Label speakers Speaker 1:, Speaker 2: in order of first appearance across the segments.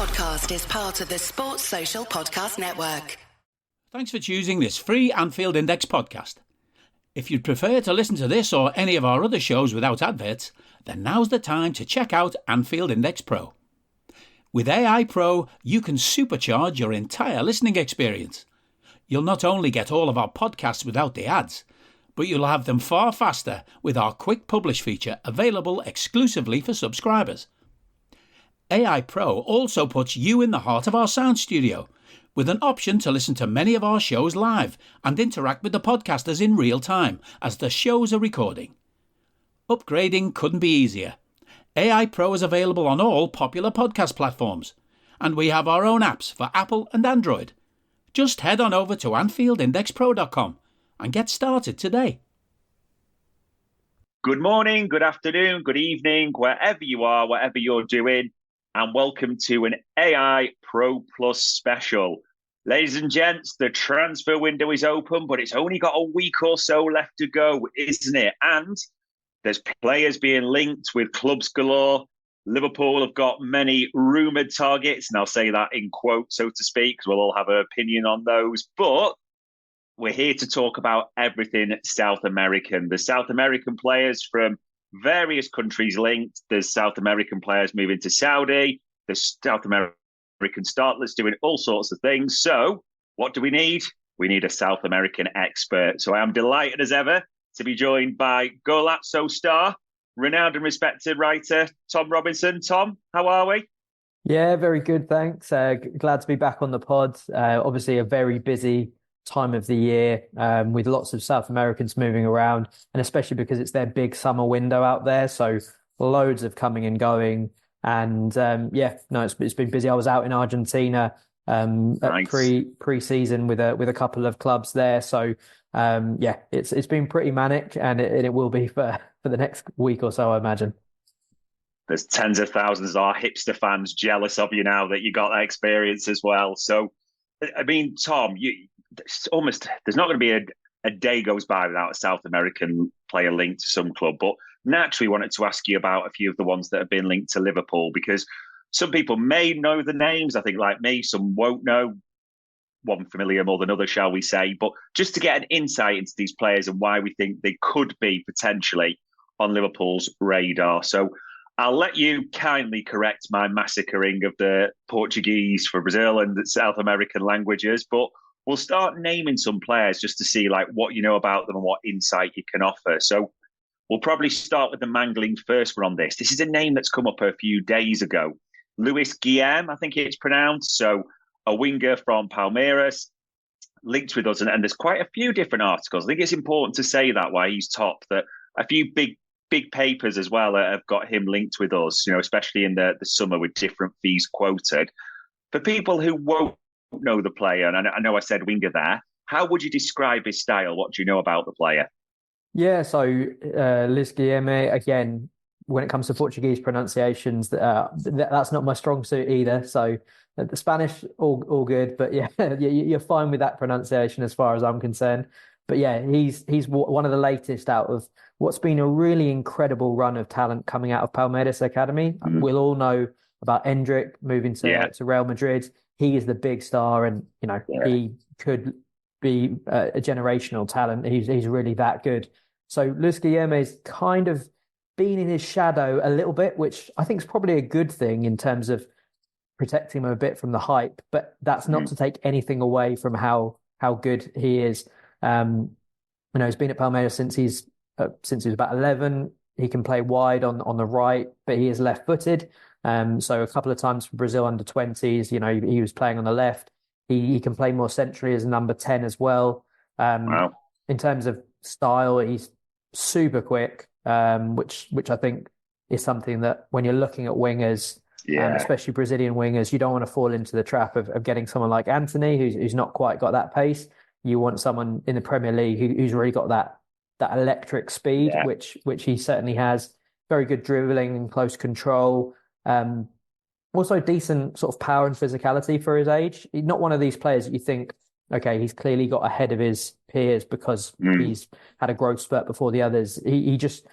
Speaker 1: podcast is part of the Sports Social Podcast Network.
Speaker 2: Thanks for choosing this free Anfield Index podcast. If you'd prefer to listen to this or any of our other shows without adverts, then now's the time to check out Anfield Index Pro. With AI Pro, you can supercharge your entire listening experience. You'll not only get all of our podcasts without the ads, but you'll have them far faster with our quick publish feature available exclusively for subscribers. AI Pro also puts you in the heart of our sound studio, with an option to listen to many of our shows live and interact with the podcasters in real time as the shows are recording. Upgrading couldn't be easier. AI Pro is available on all popular podcast platforms, and we have our own apps for Apple and Android. Just head on over to AnfieldIndexPro.com and get started today.
Speaker 3: Good morning, good afternoon, good evening, wherever you are, whatever you're doing, and welcome to an AI Pro Plus special. Ladies and gents, the transfer window is open, but it's only got a week or so left to go, isn't it? And there's players being linked with clubs galore. Liverpool have got many rumoured targets, and I'll say that in quotes, so to speak, because we'll all have an opinion on those. But we're here to talk about everything South American. The South American players from various countries linked. There's South American players moving to Saudi. There's South American startlets doing all sorts of things. So what do we need? We need a South American expert. So I am delighted as ever to be joined by Golazzo star, renowned and respected writer, Tom Robinson. Tom, how are we?
Speaker 4: Yeah, very good, thanks. Glad to be back on the pod. Obviously a very busy time of the year with lots of South Americans moving around, and especially because it's their big summer window out there. So loads of coming and going. And it's been busy. I was out in Argentina nice. At pre-season with a couple of clubs there. So it's been pretty manic, and it will be for the next week or so, I imagine.
Speaker 3: There's tens of thousands of our hipster fans jealous of you now that you got that experience as well. So, I mean, Tom, there's not going to be a day goes by without a South American player linked to some club. But naturally wanted to ask you about a few of the ones that have been linked to Liverpool, because some people may know the names, I think, like me, some won't know. One familiar more than others, shall we say. But just to get an insight into these players and why we think they could be potentially on Liverpool's radar. So I'll let you kindly correct my massacring of the Portuguese for Brazil and the South American languages, but we'll start naming some players just to see like what you know about them and what insight you can offer. So we'll probably start with the mangling first one on this. This is a name that's come up a few days ago. Luis Guilherme, I think it's pronounced. So a winger from Palmeiras, linked with us. And there's quite a few different articles. I think it's important to say that why he's top, that a few big papers as well have got him linked with us, especially in the summer with different fees quoted. For people who won't know the player, and I know I said winger there, how would you describe his style? What do you know about the player?
Speaker 4: Yeah, so Luis Guilherme, again, when it comes to Portuguese pronunciations, that's not my strong suit either. So the Spanish, all good, but yeah, you're fine with that pronunciation as far as I'm concerned. But yeah, he's one of the latest out of what's been a really incredible run of talent coming out of Palmeiras Academy. Mm-hmm. We'll all know about Endrick moving to Real Madrid. He is the big star, and he could be a generational talent. He's really that good. So Luis Guilherme's kind of been in his shadow a little bit, which I think is probably a good thing in terms of protecting him a bit from the hype. But that's not to take anything away from how good he is. He's been at Palmeiras since he was about 11. He can play wide on the right, but he is left-footed. So a couple of times for Brazil under 20s, he was playing on the left. He can play more centrally as a number 10 as well.
Speaker 3: Wow.
Speaker 4: In terms of style, he's super quick, which I think is something that when you're looking at wingers, especially Brazilian wingers, you don't want to fall into the trap of getting someone like Anthony, who's not quite got that pace. You want someone in the Premier League who's really got that electric speed, which he certainly has. Very good dribbling and close control. Also decent sort of power and physicality for his age. He's not one of these players that you think, okay, he's clearly got ahead of his peers because he's had a growth spurt before the others. He just,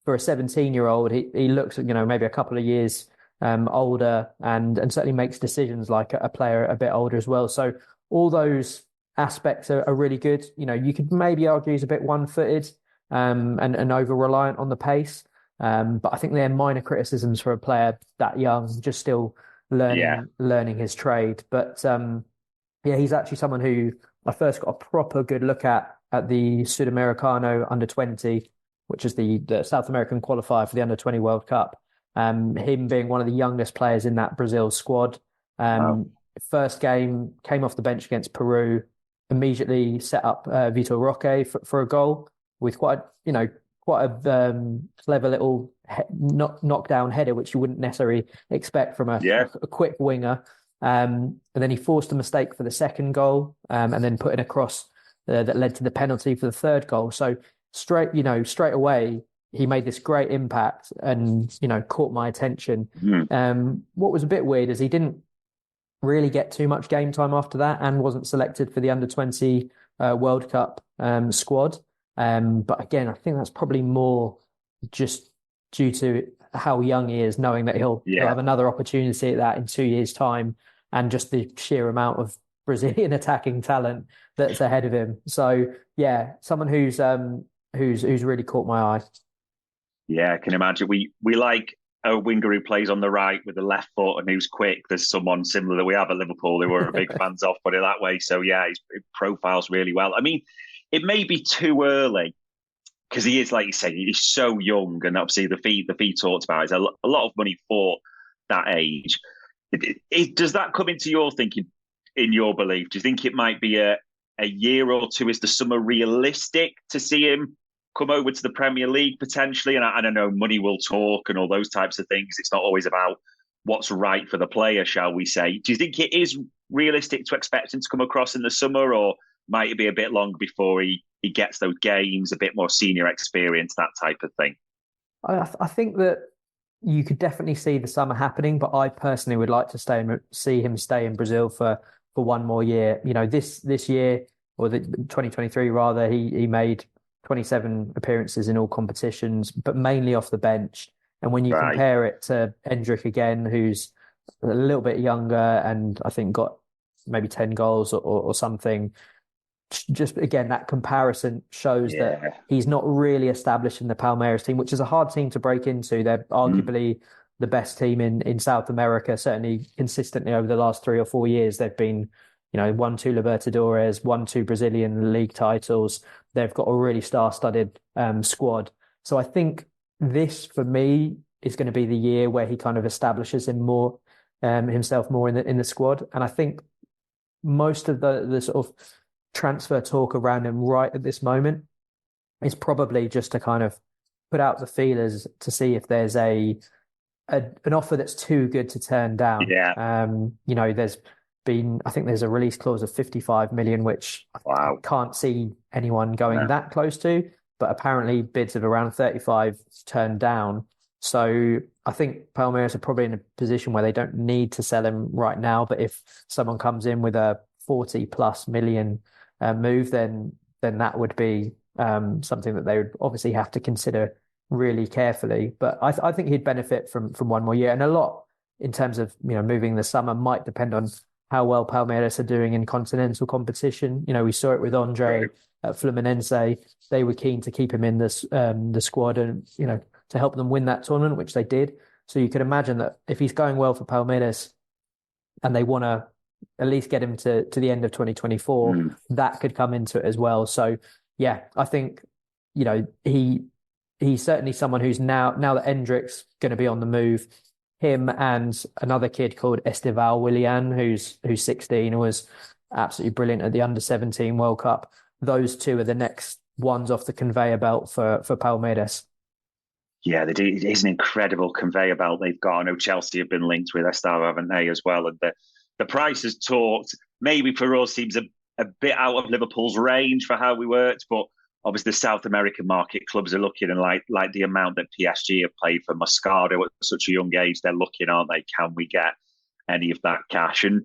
Speaker 4: for a 17-year-old, he looks, maybe a couple of years older, and certainly makes decisions like a player a bit older as well. So all those aspects are really good. You could maybe argue he's a bit one-footed and over-reliant on the pace. But I think they're minor criticisms for a player that young, just still learning his trade. But he's actually someone who I first got a proper good look at the Sudamericano under 20, which is the South American qualifier for the under 20 World Cup. Him being one of the youngest players in that Brazil squad.
Speaker 3: Wow.
Speaker 4: First game, came off the bench against Peru, immediately set up Vitor Roque for a goal with quite a clever little knockdown header, which you wouldn't necessarily expect from a quick winger. And then he forced a mistake for the second goal, and then put in a cross that led to the penalty for the third goal. So straight away, he made this great impact and, caught my attention. What was a bit weird is he didn't really get too much game time after that and wasn't selected for the under 20 World Cup squad. But again, I think that's probably more just due to how young he is, knowing that he'll have another opportunity at that in 2 years' time, and just the sheer amount of Brazilian attacking talent that's ahead of him. So yeah, someone who's really caught my eye.
Speaker 3: Yeah, I can imagine. We like a winger who plays on the right with the left foot and who's quick. There's someone similar that we have at Liverpool who we're big fans of, put it that way. So yeah, he profiles really well. I mean, it may be too early because he is, like you say, he's so young, and obviously the fee talked about is a lot of money for that age. Does that come into your thinking, in your belief? Do you think it might be a year or two? Is the summer realistic to see him come over to the Premier League potentially? And I don't know, money will talk and all those types of things. It's not always about what's right for the player, shall we say. Do you think it is realistic to expect him to come across in the summer, or might it be a bit long before he gets those games, a bit more senior experience, that type of thing?
Speaker 4: I think that you could definitely see the summer happening, but I personally would like to see him stay in Brazil for one more year. This year, or the 2023 rather, he made 27 appearances in all competitions, but mainly off the bench. And when you compare it to Endrick again, who's a little bit younger and I think got maybe 10 goals or something, just again, that comparison shows that he's not really established in the Palmeiras team, which is a hard team to break into. They're arguably the best team in South America, certainly consistently over the last 3 or 4 years. They've been, won 2 Libertadores, won 2 Brazilian league titles. They've got a really star-studded squad. So I think this, for me, is going to be the year where he kind of establishes himself more in the squad. And I think most of the sort of transfer talk around him right at this moment is probably just to kind of put out the feelers to see if there's an offer that's too good to turn down. I think there's a release clause of 55 million, which I can't see anyone going that close to, but apparently bids of around 35 turned down. So I think Palmeiras are probably in a position where they don't need to sell him right now, but if someone comes in with a 40 plus million move, then that would be something that they would obviously have to consider really carefully. But I think he'd benefit from one more year, and a lot in terms of moving the summer might depend on how well Palmeiras are doing in continental competition. We saw it with Andre at Fluminense. They were keen to keep him in the squad and to help them win that tournament, which they did. So you could imagine that if he's going well for Palmeiras and they want to at least get him to the end of 2024, that could come into it as well. So yeah, I think he's certainly someone who's now that Endrick's going to be on the move. Him and another kid called Esteval Willian, who's 16, who was absolutely brilliant at the under-17 World Cup. Those two are the next ones off the conveyor belt for Palmeiras.
Speaker 3: Yeah, they do. It is an incredible conveyor belt they've got. I know Chelsea have been linked with Esteval, haven't they, as well? And the price has talked. Maybe for us seems a bit out of Liverpool's range for how we worked, but obviously the South American market clubs are looking, and like the amount that PSG have paid for Moscardo at such a young age, they're looking, aren't they? Can we get any of that cash? And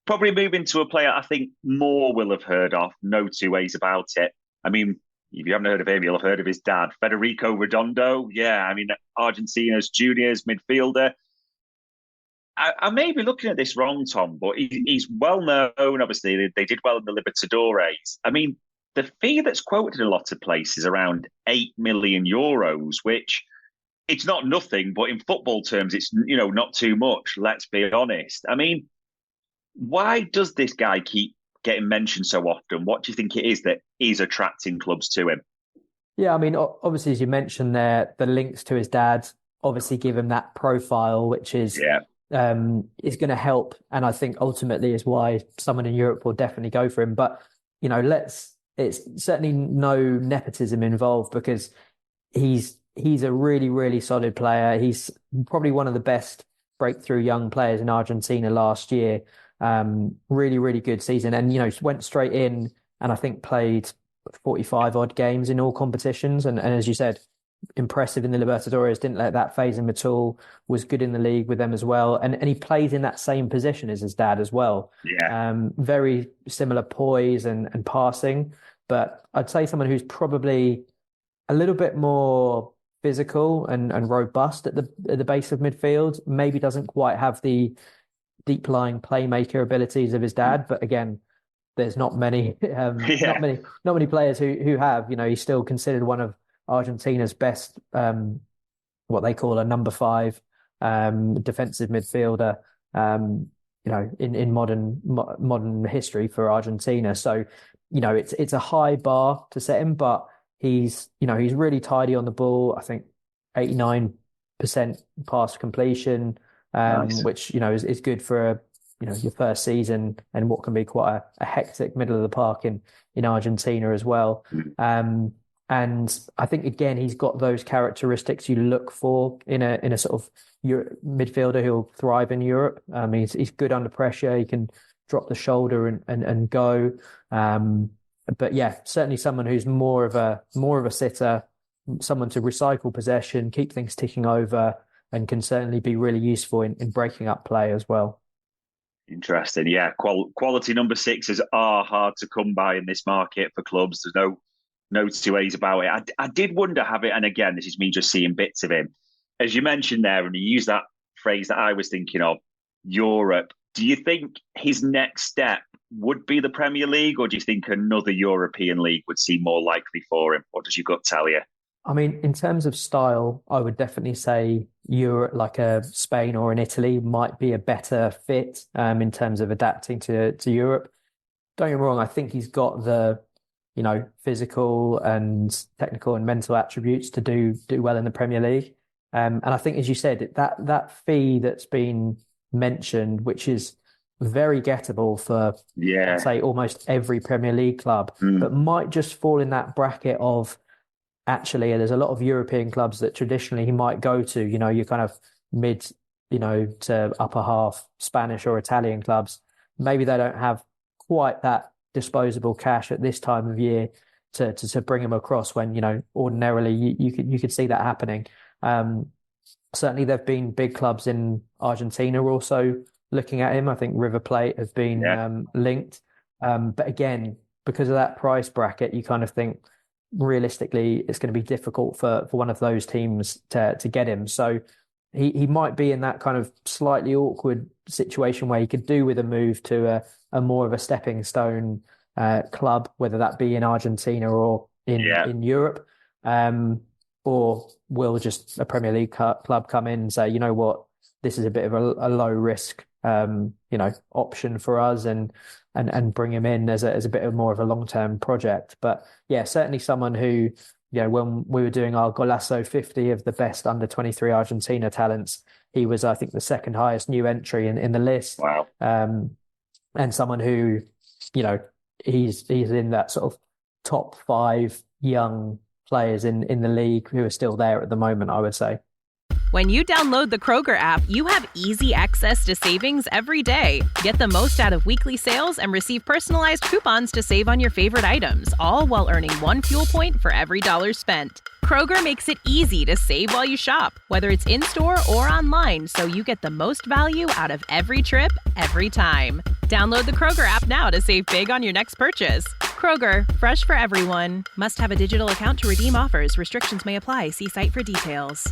Speaker 3: probably moving to a player I think more will have heard of, no two ways about it. I mean, if you haven't heard of him, you'll have heard of his dad, Federico Redondo. Yeah, I mean, Argentina's juniors midfielder. I may be looking at this wrong, Tom, but he's well known. Obviously, they did well in the Libertadores. I mean, the fee that's quoted in a lot of places around €8 million, which it's not nothing, but in football terms, it's not too much. Let's be honest. I mean, why does this guy keep getting mentioned so often? What do you think it is that is attracting clubs to him?
Speaker 4: Yeah, I mean, obviously, as you mentioned there, the links to his dad obviously give him that profile, which is going to help. And I think ultimately is why someone in Europe will definitely go for him. But, it's certainly no nepotism involved, because he's a really, really solid player. He's probably one of the best breakthrough young players in Argentina last year. Really, really good season. And, went straight in and I think played 45 odd games in all competitions. And as you said, impressive in the Libertadores, didn't let that phase him at all, was good in the league with them as well. And he plays in that same position as his dad as well.
Speaker 3: Yeah.
Speaker 4: Very similar poise and passing. But I'd say someone who's probably a little bit more physical and robust at the base of midfield, maybe doesn't quite have the deep lying playmaker abilities of his dad. But again, there's not many, not many players who have. He's still considered one of Argentina's best, what they call a number 5 defensive midfielder, in modern history for Argentina. So, it's a high bar to set him, but he's really tidy on the ball. I think 89% pass completion,
Speaker 3: nice.
Speaker 4: Which, is good for your first season and what can be quite a hectic middle of the park in Argentina as well. And I think, again, he's got those characteristics you look for in a sort of midfielder who'll thrive in Europe. He's good under pressure. He can drop the shoulder and go. But yeah, certainly someone who's more of a sitter, someone to recycle possession, keep things ticking over, and can certainly be really useful in breaking up play as well.
Speaker 3: Interesting. Yeah, quality number 6s are hard to come by in this market for clubs. There's no two ways about it. I did wonder, and again, this is me just seeing bits of him. As you mentioned there, and you used that phrase that I was thinking of, Europe. Do you think his next step would be the Premier League, or do you think another European league would seem more likely for him? What does your gut tell you?
Speaker 4: I mean, in terms of style, I would definitely say Europe, like a Spain or an Italy, might be a better fit in terms of adapting to Europe. Don't get me wrong, I think he's got the physical and technical and mental attributes to do well in the Premier League. And I think, as you said, that fee that's been mentioned, which is very gettable for, I'd say, almost every Premier League club, but might just fall in that bracket of, actually, there's a lot of European clubs that traditionally he might go to, you're kind of mid, to upper half Spanish or Italian clubs. Maybe they don't have quite that disposable cash at this time of year to bring him across, when ordinarily you could see that happening. Certainly there've been big clubs in Argentina also looking at him. I think River Plate have been linked, but again, because of that price bracket, you kind of think realistically it's going to be difficult for one of those teams to get him. So he might be in that kind of slightly awkward situation where he could do with a move to a more of a stepping stone club, whether that be in Argentina or in Europe, or will just a Premier League club come in and say, you know what, this is a bit of a low risk option for us, and bring him in as a bit of more of a long-term project. But yeah, certainly someone who, when we were doing our Golazo 50 of the best under 23 Argentina talents, he was, I think, the second highest new entry in the list.
Speaker 3: Wow.
Speaker 4: And someone who, he's in that sort of top 5 young players in the league who are still there at the moment, I would say.
Speaker 5: When you download the Kroger app, you have easy access to savings every day. Get the most out of weekly sales and receive personalized coupons to save on your favorite items, all while earning 1 fuel point for every $1 spent. Kroger makes it easy to save while you shop, whether it's in-store or online, so you get the most value out of every trip, every time. Download the Kroger app now to save big on your next purchase. Kroger, fresh for everyone. Must have a digital account to redeem offers. Restrictions may apply. See site for details.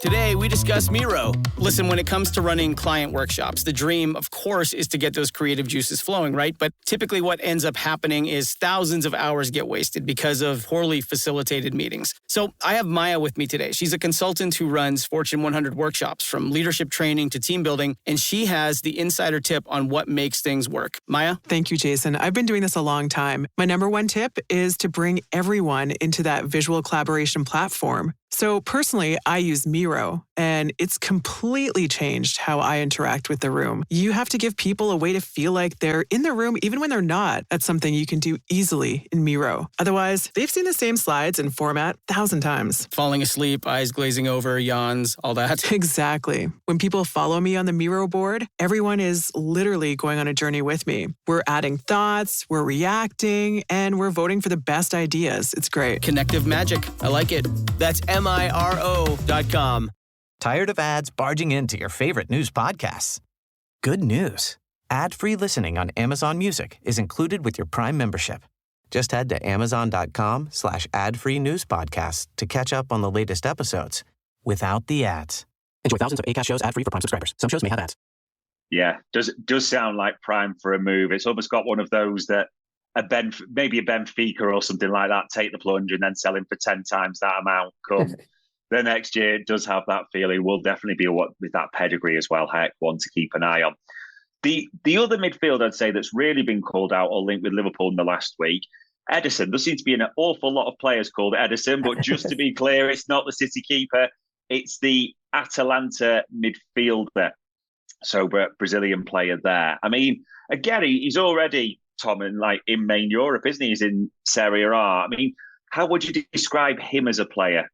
Speaker 6: Today, we discuss Miro. Listen, when it comes to running client workshops, the dream, of course, is to get those creative juices flowing, right? But typically what ends up happening is thousands of hours get wasted because of poorly facilitated meetings. So I have Maya with me today. She's a consultant who runs Fortune 100 workshops, from leadership training to team building, and she has the insider tip on what makes things work. Maya?
Speaker 7: Thank you, Jason. I've been doing this a long time. My number one tip is to bring everyone into that visual collaboration platform. So personally, I use Miro, and it's completely changed how I interact with the room. You have to give people a way to feel like they're in the room even when they're not. That's something you can do easily in Miro. Otherwise, they've seen the same slides and format 1,000 times.
Speaker 6: Falling asleep, eyes glazing over, yawns, all that.
Speaker 7: Exactly. When people follow me on the Miro board, everyone is literally going on a journey with me. We're adding thoughts, we're reacting, and we're voting for the best ideas. It's great.
Speaker 6: Connective magic. I like it. That's MIRO.com.
Speaker 8: Tired of ads barging into your favorite news podcasts? Good news. Ad-free listening on Amazon Music is included with your Prime membership. Just head to amazon.com/ad-free news podcasts to catch up on the latest episodes without the ads. Enjoy thousands of Acast shows ad-free for Prime subscribers. Some shows may have ads.
Speaker 3: Yeah, does sound like Prime for a move. It's almost got one of those that maybe a Benfica or something like that take the plunge and then sell him for 10 times that amount come the next year. It does have that feeling. Will definitely be with that pedigree as well. Heck, one to keep an eye on. The other midfield I'd say that's really been called out or linked with Liverpool in the last week, Ederson. There seems to be an awful lot of players called Ederson, but just to be clear, it's not the City keeper. It's the Atalanta midfielder. So Brazilian player there. I mean, again, he's already, Tom, in main Europe, isn't he? He's in Serie A. I mean, how would you describe him as a player?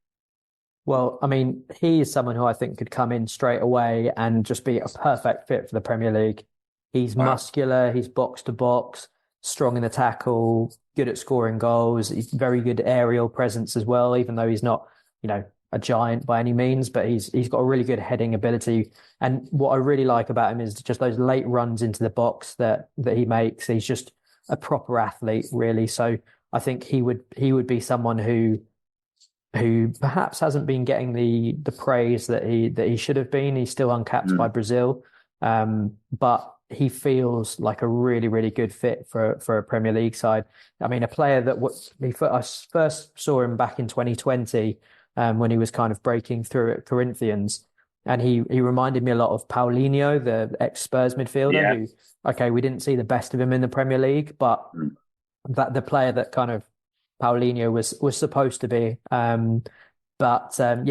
Speaker 4: Well, I mean, he is someone who I think could come in straight away and just be a perfect fit for the Premier League. He's muscular, he's box to box, strong in the tackle, good at scoring goals. He's very good aerial presence as well, even though he's not, a giant by any means, but he's got a really good heading ability. And what I really like about him is just those late runs into the box that he makes. He's just a proper athlete, really. So I think he would be someone who perhaps hasn't been getting the praise that he should have been. He's still uncapped by Brazil, but he feels like a really, really good fit for a Premier League side. I mean, a player that I first saw him back in 2020 when he was kind of breaking through at Corinthians, and he reminded me a lot of Paulinho, the ex-Spurs midfielder. Who, okay, we didn't see the best of him in the Premier League, but that the player that kind of Paulinho was supposed to be.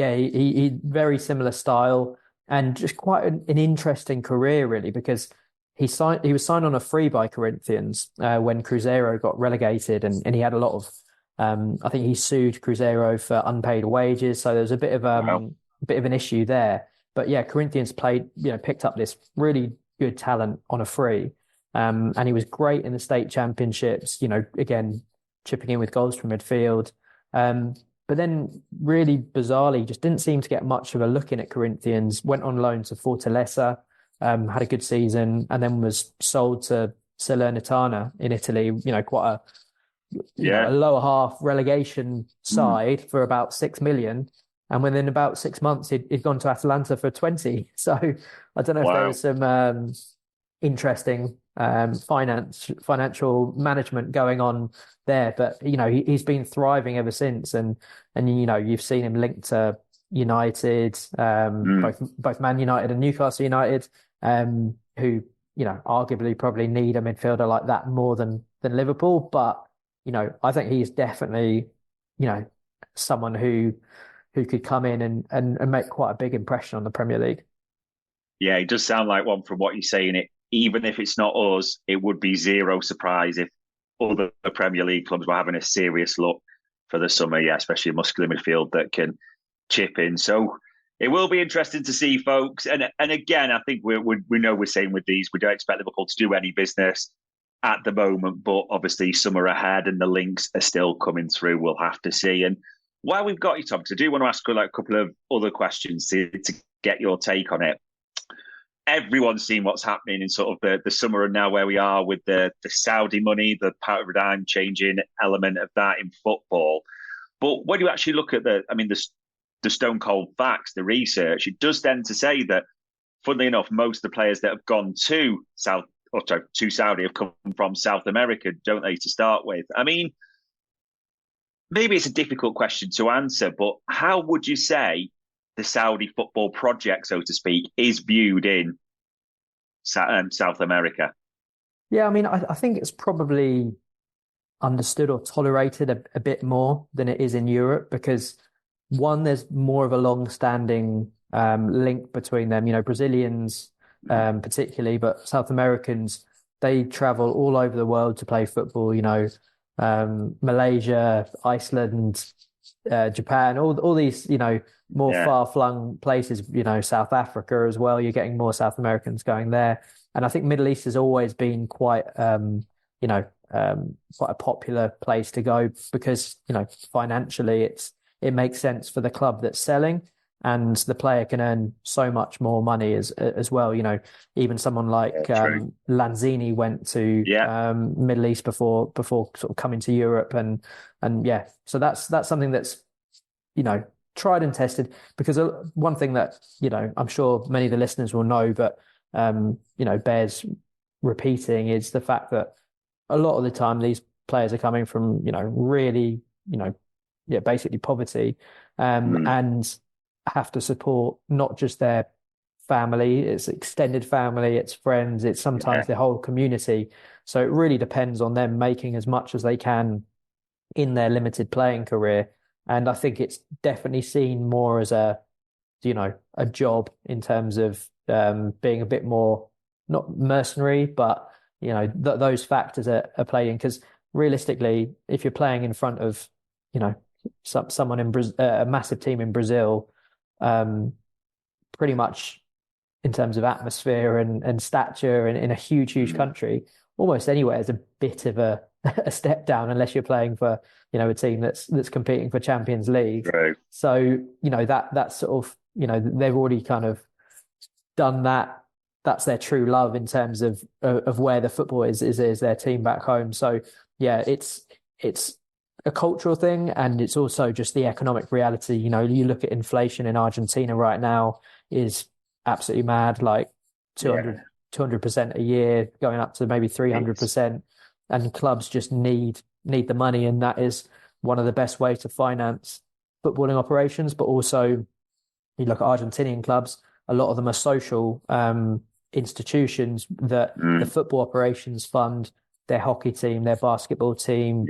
Speaker 4: He very similar style and just quite an interesting career, really, because he was signed on a free by Corinthians when Cruzeiro got relegated, and he had a lot of I think he sued Cruzeiro for unpaid wages, so there's a bit of an issue there. But yeah, Corinthians picked up this really good talent on a free, and he was great in the state championships. Again, chipping in with goals from midfield. But then really bizarrely, just didn't seem to get much of a look in at Corinthians, went on loan to Fortaleza, had a good season, and then was sold to Salernitana in Italy, quite a lower half relegation side for about 6 million. And within about 6 months, he'd gone to Atalanta for 20. So I don't know if there was some interesting financial management going on there, but he's been thriving ever since, and you've seen him linked to United, both Man United and Newcastle United, who arguably probably need a midfielder like that more than Liverpool, but I think he's definitely someone who could come in and make quite a big impression on the Premier League.
Speaker 3: Yeah, it does sound like one from what you're saying. Even if it's not us, it would be zero surprise if other Premier League clubs were having a serious look for the summer. Yeah, especially a muscular midfield that can chip in. So it will be interesting to see, folks. And again, I think we know we're saying with these, we don't expect Liverpool to do any business at the moment, but obviously summer ahead and the links are still coming through. We'll have to see. And while we've got you, Tom, because I do want to ask a couple of other questions to get your take on it. Everyone's seen what's happening in sort of the summer and now where we are with the Saudi money, the paradigm changing element of that in football. But when you actually look at the the stone cold facts, the research, it does tend to say that, funnily enough, most of the players that have gone to Saudi have come from South America, don't they, to start with? I mean, maybe it's a difficult question to answer, but how would you say the Saudi football project, so to speak, is viewed in South America?
Speaker 4: Yeah, I mean, I think it's probably understood or tolerated a bit more than it is in Europe because, one, there's more of a long-standing link between them. You know, Brazilians particularly, but South Americans, they travel all over the world to play football. You know, Malaysia, Iceland, Japan, all these, you know, more far-flung places. You know, South Africa as well. You're getting more South Americans going there, and I think Middle East has always been quite, you know, quite a popular place to go because, you know, financially it makes sense for the club that's selling, and the player can earn so much more money as well. You know, even someone like Lanzini went to Middle East before sort of coming to Europe, and yeah, so that's something that's, you know, tried and tested. Because one thing that, you know, I'm sure many of the listeners will know, but you know, bears repeating, is the fact that a lot of the time these players are coming from, you know, really, you know, basically poverty, and have to support not just their family, it's extended family, it's friends, it's sometimes the whole community. So it really depends on them making as much as they can in their limited playing career. And I think it's definitely seen more as a, you know, a job in terms of being a bit more, not mercenary, but, you know, those factors are played in. Because realistically, if you're playing in front of, you know, someone in a massive team in Brazil, pretty much in terms of atmosphere and stature, and in a huge country, almost anywhere is a bit of a step down unless you're playing for, you know, a team that's competing for Champions League.
Speaker 3: Right.
Speaker 4: So, you know, that's sort of, you know, they've already kind of done that. That's their true love in terms of where the football is their team back home. So yeah, it's a cultural thing, and it's also just the economic reality. You know, you look at inflation in Argentina right now is absolutely mad, like 200% a year, going up to maybe 300%. And clubs just need the money, and that is one of the best ways to finance footballing operations. But also, you look at Argentinian clubs, a lot of them are social institutions that the football operations fund their hockey team, their basketball team,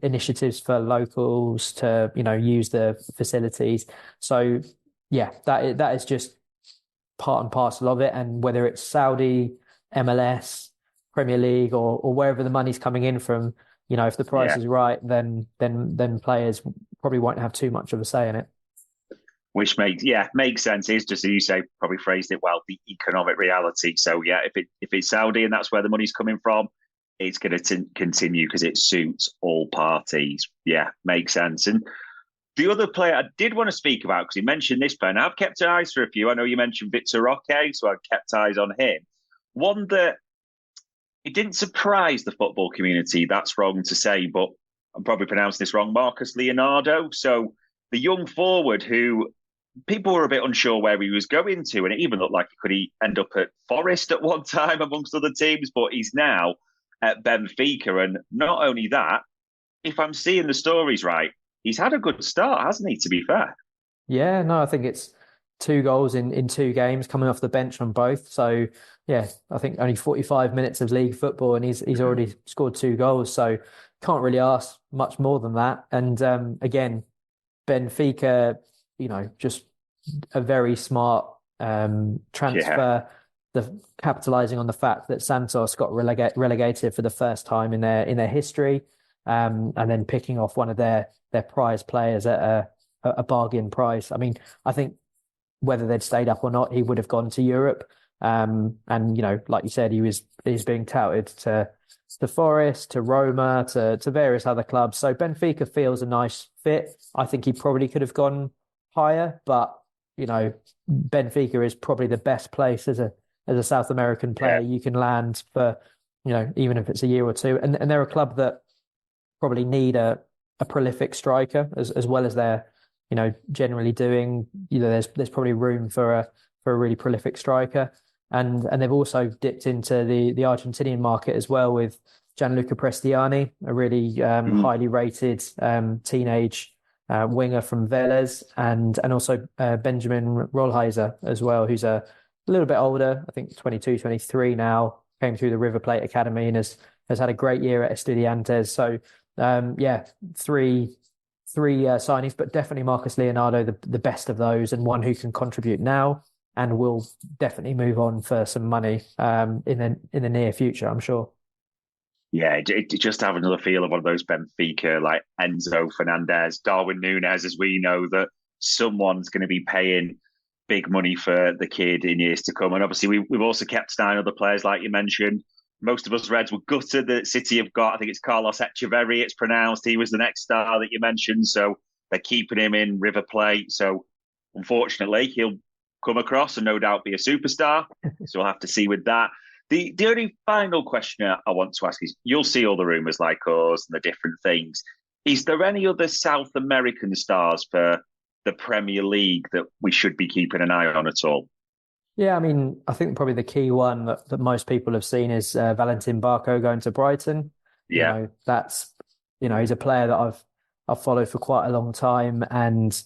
Speaker 4: initiatives for locals to, you know, use the facilities. So yeah, that is just part and parcel of it. And whether it's Saudi, MLS, Premier League, or wherever the money's coming in from, you know, if the price is right, then players probably won't have too much of a say in it.
Speaker 3: Which makes sense. It's just, as you say, probably phrased it well, the economic reality. So yeah, if it's Saudi and that's where the money's coming from, it's going to continue because it suits all parties. Yeah, makes sense. And the other player I did want to speak about, because you mentioned this player, and I've kept eyes for a few. I know you mentioned Victor Roque, so I've kept eyes on him. One that it didn't surprise the football community, that's wrong to say, but I'm probably pronouncing this wrong, Marcus Leonardo. So the young forward who people were a bit unsure where he was going to, and it even looked like he could end up at Forest at one time amongst other teams, but he's now at Benfica. And not only that, if I'm seeing the stories right, he's had a good start, hasn't he, to be fair?
Speaker 4: Yeah, no, I think it's 2 goals in 2 games, coming off the bench on both. So yeah, I think only 45 minutes of league football and he's already scored 2 goals. So can't really ask much more than that. And again, Benfica, you know, just a very smart transfer. The capitalizing on the fact that Santos got relegated for the first time in their history, and then picking off one of their prize players at a bargain price. I mean, I think whether they'd stayed up or not, he would have gone to Europe. And you know, like you said, he's being touted to Forest, to Roma, to various other clubs. So Benfica feels a nice fit. I think he probably could have gone higher, but you know, Benfica is probably the best place as a South American player you can land for, you know, even if it's a year or two. And they're a club that probably need a prolific striker as well as their generally doing. There's probably room for a really prolific striker, and they've also dipped into the Argentinian market as well with Gianluca Prestiani, a really highly rated teenage winger from Vélez, and also Benjamin Rollheiser as well, who's a little bit older, I think 22, 23 now, came through the River Plate Academy and has had a great year at Estudiantes. So three signings, but definitely Marcus Leonardo, the best of those, and one who can contribute now and will definitely move on for some money in the near future, I'm sure.
Speaker 3: Yeah, just have another feel of one of those Benfica, like Enzo Fernandez, Darwin Núñez, as we know that someone's going to be paying big money for the kid in years to come. And obviously we've also kept an eye on other players, like you mentioned. Most of us Reds were gutted that City have got, I think it's Carlos Echeverri, it's pronounced. He was the next star that you mentioned. So they're keeping him in River Plate. So unfortunately, he'll come across and no doubt be a superstar. So we'll have to see with that. The only final question I want to ask is, you'll see all the rumours like us and the different things. Is there any other South American stars for the Premier League that we should be keeping an eye on at all?
Speaker 4: Yeah, I mean, I think probably the key one that most people have seen is Valentin Barco going to Brighton.
Speaker 3: Yeah,
Speaker 4: that's he's a player that I've followed for quite a long time and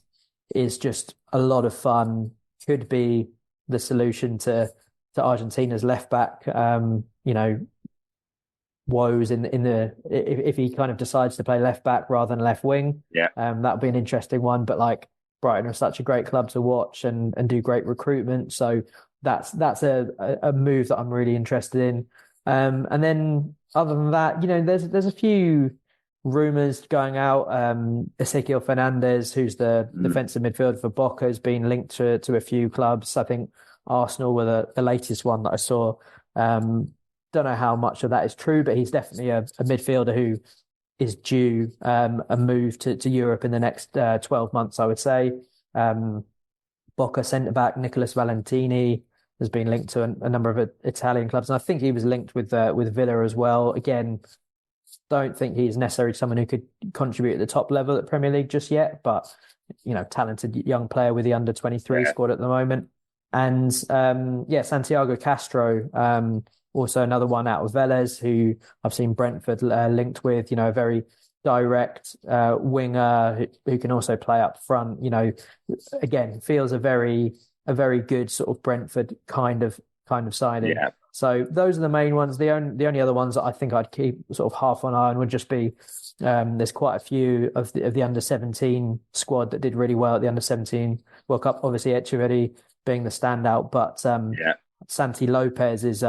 Speaker 4: is just a lot of fun. Could be the solution to Argentina's left back. Woes in the if he kind of decides to play left back rather than left wing.
Speaker 3: Yeah,
Speaker 4: that would be an interesting one. But like, Brighton are such a great club to watch and do great recruitment. So that's a move that I'm really interested in. And then other than that, there's a few rumours going out. Ezequiel Fernandez, who's the defensive midfielder for Boca, has been linked to a few clubs. I think Arsenal were the latest one that I saw. Don't know how much of that is true, but he's definitely a midfielder who is due a move to Europe in the next 12 months, I would say. Boca centre-back Nicolas Valentini has been linked to a number of Italian clubs, and I think he was linked with Villa as well. Again, don't think he's necessarily someone who could contribute at the top level at Premier League just yet, but talented young player with the under-23 squad at the moment. And Santiago Castro, also another one out of Vélez, who I've seen Brentford linked with, a very direct winger who can also play up front. Again, feels a very good sort of Brentford kind of signing. Yeah. So those are the main ones. The only other ones that I think I'd keep sort of half an eye on would just be there's quite a few of the under-17 squad that did really well at the under-17 World Cup. Obviously, Echeverri being the standout, but Santi Lopez is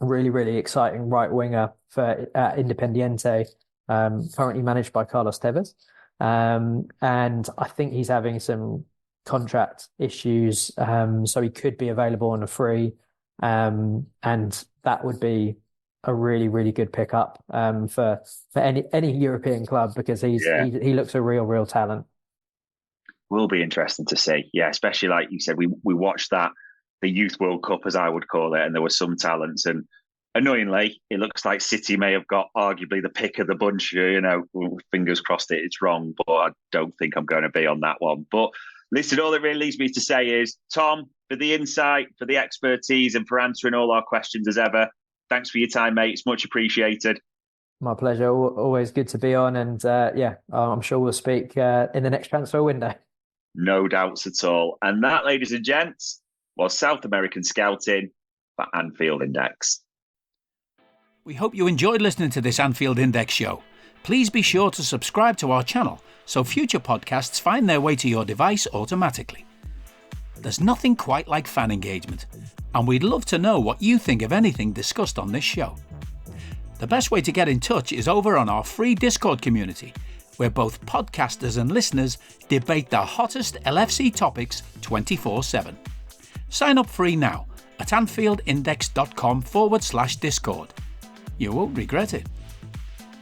Speaker 4: really, really exciting right winger for Independiente, currently managed by Carlos Tevez. And I think he's having some contract issues, so he could be available on a free. And that would be a really, really good pickup for any European club, because he looks a real talent.
Speaker 3: Will be interesting to see. Yeah, especially like you said, we watched the Youth World Cup, as I would call it, and there were some talents. And annoyingly, it looks like City may have got arguably the pick of the bunch. Fingers crossed it's wrong, but I don't think I'm going to be on that one. But listen, all it really leaves me to say is, Tom, for the insight, for the expertise, and for answering all our questions as ever, thanks for your time, mate. It's much appreciated.
Speaker 4: My pleasure. Always good to be on. And I'm sure we'll speak in the next transfer window.
Speaker 3: No doubts at all. And that, ladies and gents, was South American Scouting for Anfield Index.
Speaker 2: We hope you enjoyed listening to this Anfield Index show. Please be sure to subscribe to our channel so future podcasts find their way to your device automatically. There's nothing quite like fan engagement, and we'd love to know what you think of anything discussed on this show. The best way to get in touch is over on our free Discord community, where both podcasters and listeners debate the hottest LFC topics 24/7. Sign up free now at anfieldindex.com/Discord. You won't regret it.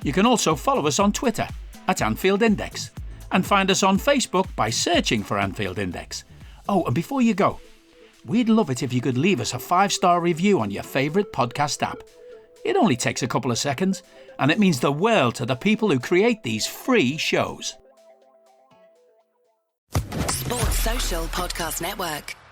Speaker 2: You can also follow us on Twitter at Anfield Index and find us on Facebook by searching for Anfield Index. Oh, and before you go, we'd love it if you could leave us a 5-star review on your favourite podcast app. It only takes a couple of seconds, and it means the world to the people who create these free shows.
Speaker 1: Social Podcast Network.